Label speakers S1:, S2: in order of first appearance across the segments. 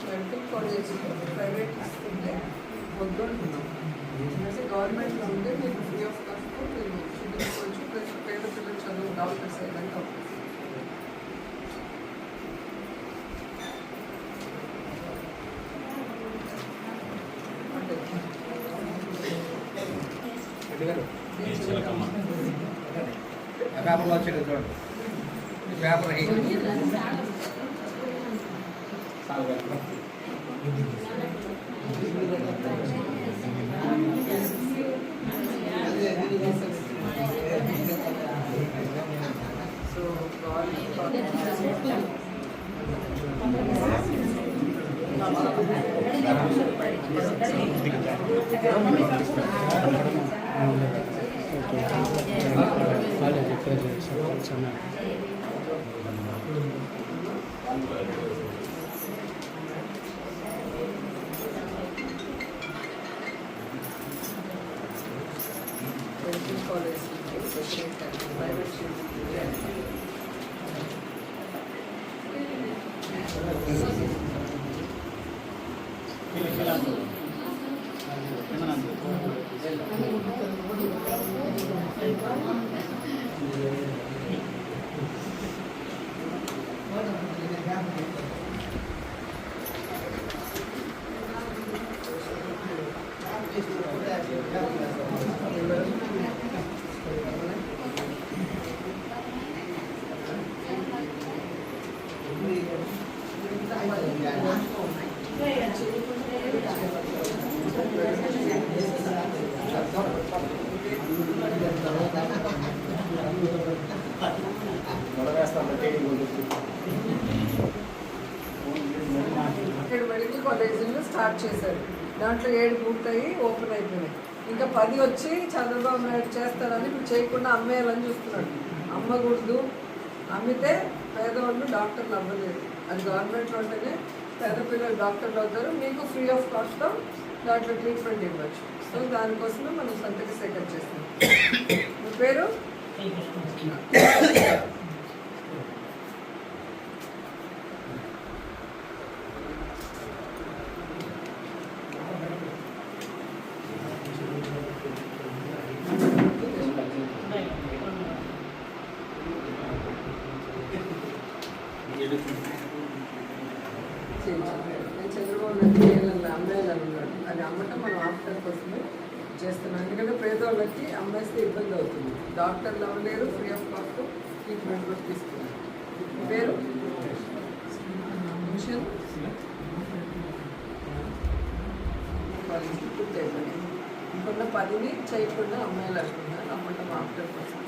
S1: Medical కాలేజీలో private ఇస్తుంటే వద్దు అంటున్నాం. అంటే గవర్నమెంట్లో ఉంటే మీకు ఫ్రీ ఆఫ్ కాస్ట్తో మీరు చూపించుకోవచ్చు. ప్లస్ పేద పిల్లలు చదువు డాక్టర్స్ అయ్యేదానికి అవకాశం.
S2: పేపర్లో వచ్చేది చూడండి. పేపర్
S1: సో కాలేజ్ ప్రైవేట్ ఇక్కడ మెడికల్ కాలేజీలో స్టార్ట్ చేశారు. దాంట్లో 7 పూర్తయి ఓపెన్ అయిపోయినాయి. ఇంకా 10 వచ్చి చంద్రబాబు నాయుడు చేస్తారని ఇప్పుడు చేయకుండా అమ్మేయాలని చూస్తున్నాడు. అమ్మకూడదు, అమ్మితే పేదవాళ్ళు డాక్టర్లు అవ్వలేదు. అది గవర్నమెంట్లో ఉంటేనే పేద పిల్లలు డాక్టర్లు అవుతారు. మీకు ఫ్రీ ఆఫ్ కాస్ట్తో దాంట్లో ట్రీట్మెంట్ ఇవ్వచ్చు. సో దానికోసమే మనం సంతక సేకరణ చేస్తున్నాం. మీ పేరు చంద్రబాబు నాయుడు అమ్మాయిలని ఉన్నాడు. అది అమ్మటం మనం ఆఫ్టర్ కోసమే చేస్తున్నాం. ఎందుకంటే పేదవాళ్ళకి అమ్మేస్తే ఇబ్బంది అవుతుంది. డాక్టర్లు అవ్వలేరు, ఫ్రీ ఆఫ్ కాస్ట్ ట్రీట్మెంట్ కూడా తీసుకున్నారు. పేరు మిషన్ పూర్తి అయిపోయింది. ఇంకొన్న 10ని చేయకుండా అమ్మాయిలు అనుకున్నారు. అమ్మటం ఆఫ్టర్ కోసం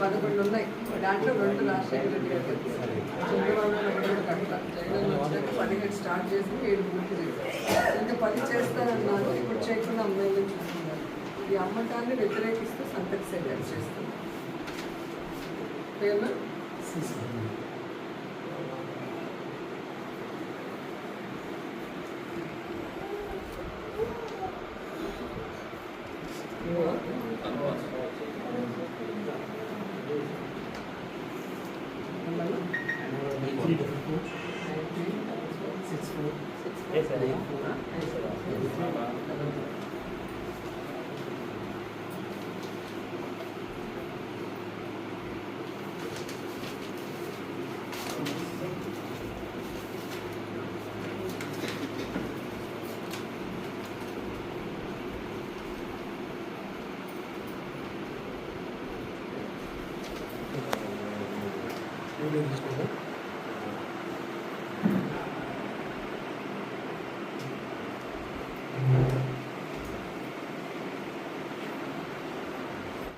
S1: 11 ఉన్నాయి. దాంట్లో 2 రాజశేఖర రెడ్డి గారు చంద్రబాబు నాయుడు అట్లా జగన్ వచ్చాక 17 స్టార్ట్ చేసి 7 పూర్తి చేశారు. ఇంకా 10 చేస్తారన్నారు. ఇప్పుడు చేయకుండా అమ్మాయిలు చూస్తున్నారు. ఈ అమ్మకాన్ని వ్యతిరేకిస్తూ సంతక సేకరణ చేస్తున్నారు. పేరు
S2: వీడియో తీసుకుంటాం.